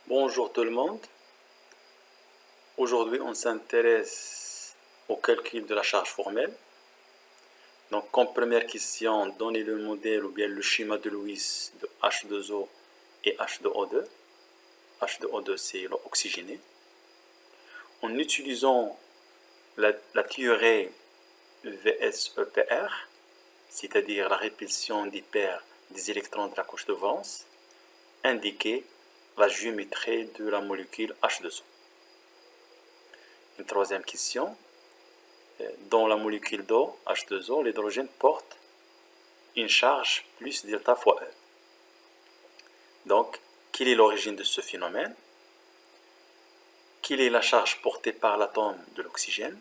Bonjour tout le monde. Aujourd'hui, on s'intéresse au calcul de la charge formelle. Donc, comme première question, donnez le modèle ou bien le schéma de Lewis de H2O et H2O2. H2O2, c'est l'eau oxygénée. En utilisant la théorie VSEPR, c'est-à-dire la répulsion des paires des électrons de la couche de valence, indiquez la géométrie de la molécule H2O. Une troisième question. Dans la molécule d'eau, H2O, l'hydrogène porte une charge plus delta fois E. Donc, quelle est l'origine de ce phénomène? Quelle est la charge portée par l'atome de l'oxygène?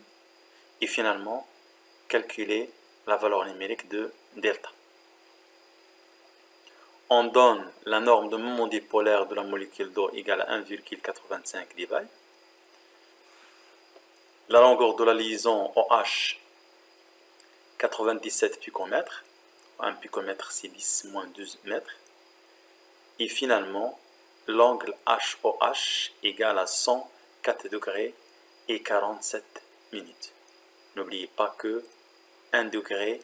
Et finalement, calculer la valeur numérique de delta. On donne la norme de moment dipolaire de la molécule d'eau égale à 1,85 dBi. La longueur de la liaison OH, 97 picomètres. Un picomètre, c'est 10-12 mètres. Et finalement, l'angle HOH égale à 104 degrés et 47 minutes. N'oubliez pas que 1 degré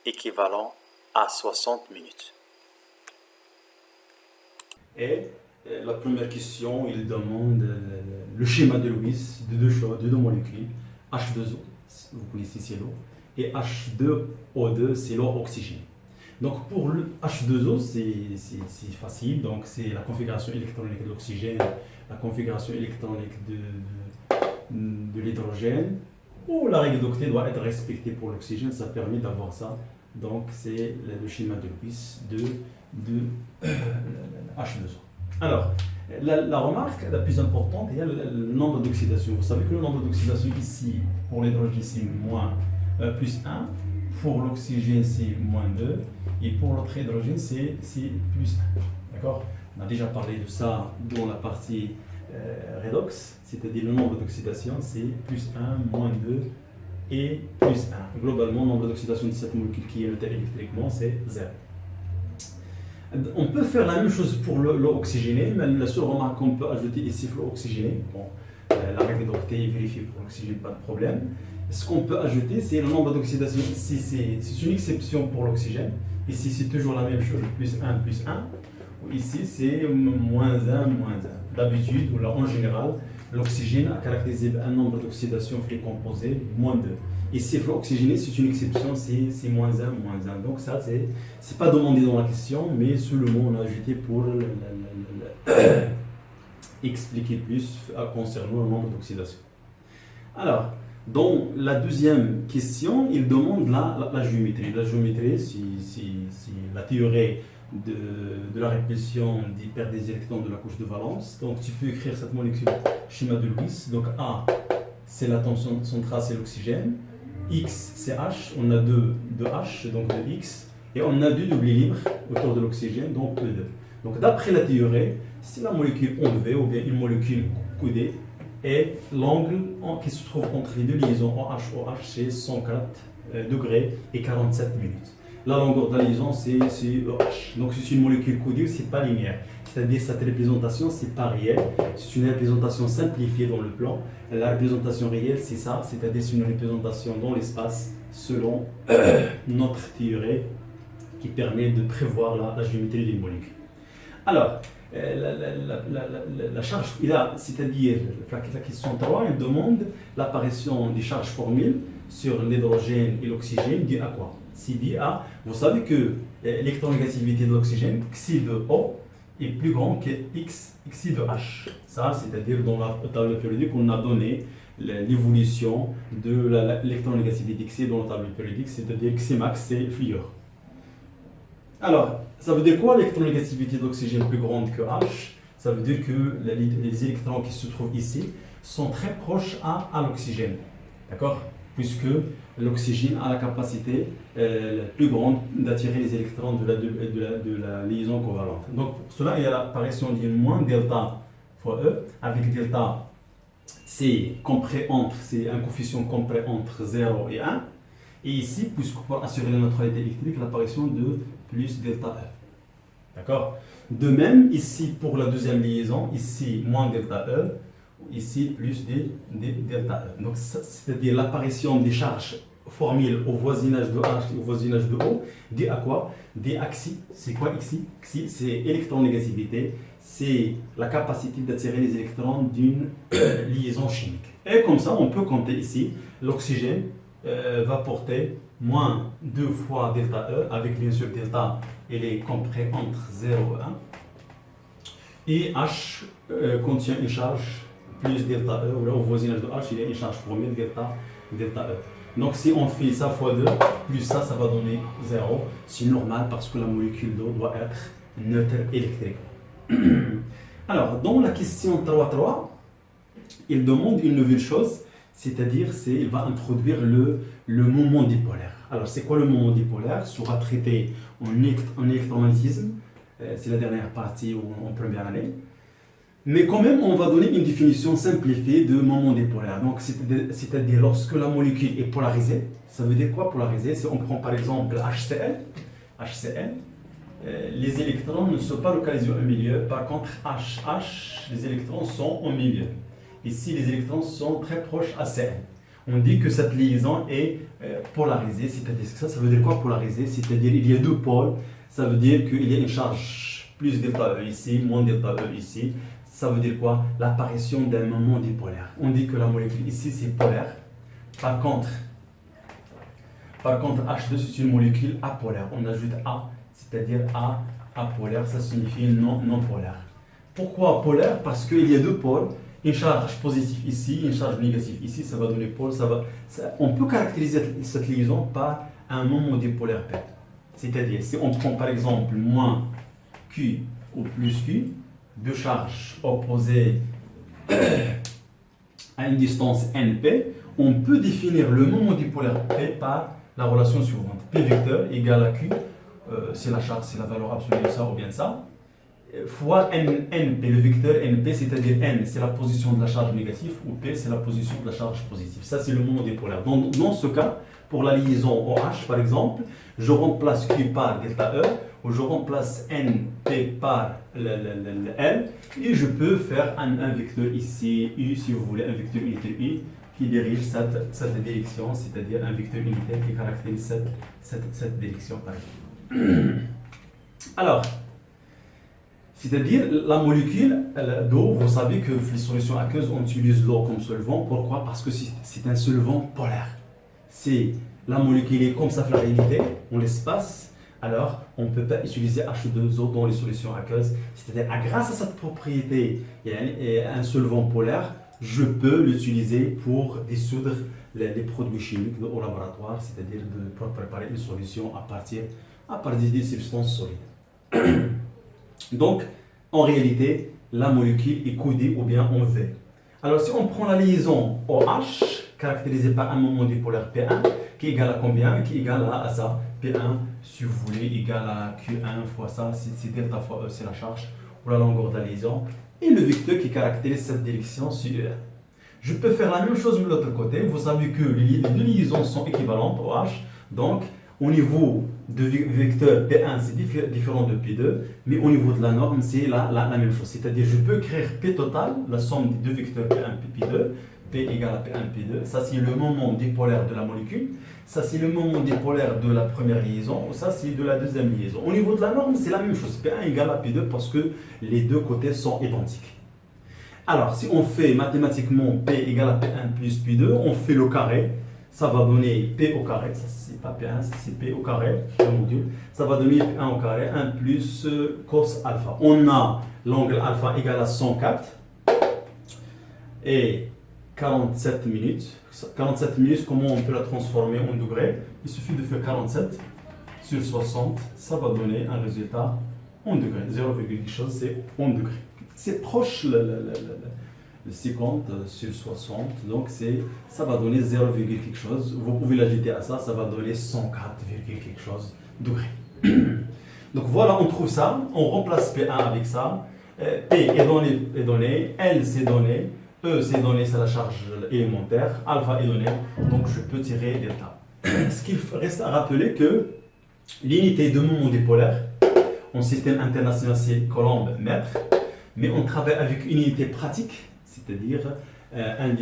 équivalent à 60 minutes. Et la première question, il demande le schéma de Lewis de deux molécules, H2O, vous connaissez c'est l'eau, et H2O2, c'est l'eau oxygène. Donc pour le H2O, c'est facile, donc c'est la configuration électronique de l'oxygène, la configuration électronique de l'hydrogène, où la règle d'octet doit être respectée pour l'oxygène, ça permet d'avoir ça. Donc c'est le schéma de Lewis de H2O. Alors, la remarque la plus importante est le nombre d'oxydation. Vous savez que le nombre d'oxydation ici, pour l'hydrogène, c'est plus 1, pour l'oxygène, c'est moins 2, et pour l'autre hydrogène, c'est plus 1. D'accord? On a déjà parlé de ça dans la partie redox, c'est-à-dire le nombre d'oxydation, c'est plus 1, moins 2 et plus 1. Globalement, le nombre d'oxydation de cette molécule qui est notée électriquement, c'est 0. On peut faire la même chose pour l'eau oxygénée, mais la seule remarque qu'on peut ajouter ici, l'eau oxygénée. Bon, la règle d'octet est vérifiée pour l'oxygène, pas de problème. Ce qu'on peut ajouter, c'est le nombre d'oxydation. Ici, c'est une exception pour l'oxygène. Ici, c'est toujours la même chose, plus 1, plus 1. Ici, c'est moins 1, moins 1. D'habitude, ou là, en général, l'oxygène a caractérisé un nombre d'oxydation free composé, moins 2. Ici, l'oxygéné, c'est une exception, c'est moins 1, moins 1. Donc ça, c'est pas demandé dans la question, mais seulement on a ajouté pour expliquer plus concernant le nombre d'oxydation. Alors, dans la deuxième question, il demande la géométrie. La géométrie, c'est la théorie de la répulsion des paires des électrons de la couche de valence. Donc tu peux écrire cette molécule schéma de Lewis. Donc A, c'est l'atome central, c'est l'oxygène. X, c'est H, on a deux H, donc de X, et on a deux doublés libres autour de l'oxygène, donc E2. Donc d'après la théorie, c'est la molécule enlevée ou bien une molécule coudée, et l'angle qui se trouve entre les deux liaisons OH-OH, c'est 104 degrés et 47 minutes. La longueur de la liaison, c'est EH. Donc c'est une molécule coudée, c'est pas linéaire. C'est-à-dire cette représentation, c'est pas réel. C'est une représentation simplifiée dans le plan. La représentation réelle, c'est ça, c'est-à-dire c'est une représentation dans l'espace selon notre théorie qui permet de prévoir la géométrie des molécules. Alors, la charge, c'est-à-dire la question 3, elle demande l'apparition des charges formules sur l'hydrogène et l'oxygène due à quoi? C'est dit à, vous savez que l'électronégativité de l'oxygène, xi de O, est plus grand que xi de H. Ça, c'est-à-dire dans la table périodique, on a donné l'évolution de l'électronégativité xi dans la table périodique, c'est-à-dire xi max, c'est fluor. Alors, ça veut dire quoi l'électronégativité d'oxygène plus grande que H? Ça veut dire que les électrons qui se trouvent ici sont très proches à l'oxygène. D'accord? Puisque l'oxygène a la capacité plus grande d'attirer les électrons de la liaison covalente. Donc pour cela, il y a l'apparition d'une moins delta fois E, avec delta, c'est un coefficient compris entre 0 et 1. Et ici, puisque pour assurer la neutralité électrique, l'apparition de plus delta E. D'accord? De même, ici, pour la deuxième liaison, ici, moins delta E, ici, plus delta E. Donc, c'est-à-dire l'apparition des charges formule au voisinage de H et au voisinage de O, dit à quoi? Dit à Xi. C'est quoi Xi? Xi, c'est électronégativité, c'est la capacité d'attirer les électrons d'une liaison chimique. Et comme ça, on peut compter ici, l'oxygène va porter moins 2 fois delta E, avec bien sûr delta, il est compris entre 0 et 1. Et H contient une charge plus delta E, ou là au voisinage de H, il y a une charge formule delta E. Donc si on fait ça fois 2, plus ça va donner 0. C'est normal parce que la molécule d'eau doit être neutre électriquement. Alors, dans la question 3.3, il demande une nouvelle chose, c'est-à-dire il va introduire le moment dipolaire. Alors, c'est quoi le moment dipolaire? Sera traité en électromagnétisme, c'est la dernière partie en première année. Mais quand même, on va donner une définition simplifiée de moment dipolaire. Donc, c'est-à-dire lorsque la molécule est polarisée. Ça veut dire quoi polarisée? Si on prend par exemple HCl, les électrons ne sont pas localisés au milieu. Par contre, les électrons sont au milieu. Ici, les électrons sont très proches à Cl. On dit que cette liaison est polarisée. C'est-à-dire que ça veut dire quoi polarisée? C'est-à-dire qu'il y a deux pôles. Ça veut dire qu'il y a une charge plus delta E ici, moins delta E ici. Ça veut dire quoi? L'apparition d'un moment dipolaire. On dit que la molécule ici c'est polaire. Par contre H2 c'est une molécule apolaire. On ajoute A, c'est-à-dire A apolaire, ça signifie non polaire. Pourquoi polaire? Parce qu'il y a deux pôles. Une charge positive ici, une charge négative ici, ça va donner pôle. On peut caractériser cette liaison par un moment dipolaire P. C'est-à-dire, si on prend par exemple moins Q ou plus Q, deux charges opposées à une distance NP, on peut définir le moment dipolaire P par la relation suivante. P vecteur égale à Q, c'est la charge, c'est la valeur absolue de ça ou bien ça, fois NP, le vecteur NP, c'est-à-dire N, c'est la position de la charge négative, ou P, c'est la position de la charge positive. Ça, c'est le moment dipolaire. Dans ce cas, pour la liaison OH, par exemple, je remplace Q par delta E, ou je remplace NP par L, et je peux faire un vecteur ici, U, si vous voulez, un vecteur unitaire U, qui dirige cette direction, c'est-à-dire un vecteur unitaire qui caractérise cette direction, par exemple. Alors, c'est-à-dire la molécule d'eau, vous savez que les solutions aqueuses, on utilise l'eau comme solvant. Pourquoi? Parce que c'est un solvant polaire. C'est la molécule est comme sa fragilité en l'espace, alors on ne peut pas utiliser H2O dans les solutions aqueuses. C'est-à-dire grâce à cette propriété, et un solvant polaire, je peux l'utiliser pour dissoudre les produits chimiques au laboratoire, c'est-à-dire pour préparer une solution à partir des substances solides. Donc, en réalité, la molécule est codée ou bien en V. Alors, si on prend la liaison OH, caractérisée par un moment dipolaire P1, qui est égal à combien? Qui est égal à ça. P1, si vous voulez, égal à Q1 fois ça, c'est delta fois E, c'est la charge, ou la longueur de la liaison. Et le vecteur qui caractérise cette direction, c'est E. Je peux faire la même chose de l'autre côté. Vous savez que les deux liaisons sont équivalentes, OH. Donc, au niveau de vecteur P1, c'est différent de P2, mais au niveau de la norme, c'est la même chose. C'est-à-dire, je peux écrire P total, la somme des deux vecteurs P1 et P2, P égale à P1, P2. Ça, c'est le moment dipolaire de la molécule. Ça, c'est le moment dipolaire de la première liaison. Ça, c'est de la deuxième liaison. Au niveau de la norme, c'est la même chose. P1 égale à P2 parce que les deux côtés sont identiques. Alors, si on fait mathématiquement P égale à P1 plus P2, on fait le carré. Ça va donner P au carré, ça c'est pas P1, c'est P au carré, le module. Ça va donner P1 au carré, 1 plus cos alpha. On a l'angle alpha égal à 104 et 47 minutes. 47 minutes, comment on peut la transformer en degrés? Il suffit de faire 47 sur 60, ça va donner un résultat en degrés. 0, quelque chose, c'est en degrés. C'est proche le 50 sur 60, donc ça va donner 0, quelque chose. Vous pouvez l'ajouter à ça, ça va donner 104, quelque chose degrés. Donc voilà, on trouve ça, on remplace P1 avec ça. P est donné, L c'est donné, E c'est donné, c'est la charge élémentaire, alpha est donné, donc je peux tirer delta. Ce qu'il reste à rappeler que l'unité de moment dipolaire, en système international, c'est coulomb mètre, mais on travaille avec une unité pratique, c'est-à-dire un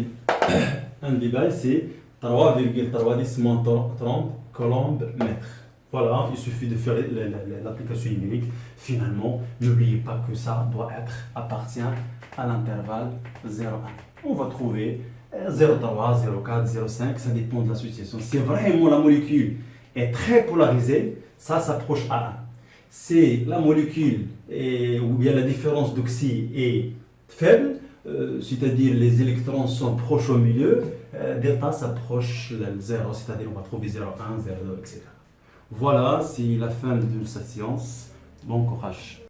débat, c'est 3,3 coulomb mètre. Voilà, il suffit de faire l'application numérique. Finalement, n'oubliez pas que ça doit être appartient à l'intervalle 0,1. On va trouver 0,3, 0,4, 0,5, ça dépend de l'association. Si vraiment la molécule est très polarisée, ça s'approche à 1. Si la molécule ou bien la différence d'oxy est faible, c'est-à-dire les électrons sont proches au milieu, delta s'approche de 0, c'est-à-dire on va trouver 0,1, 0,2, etc. Voilà, c'est la fin de cette séance. Bon courage.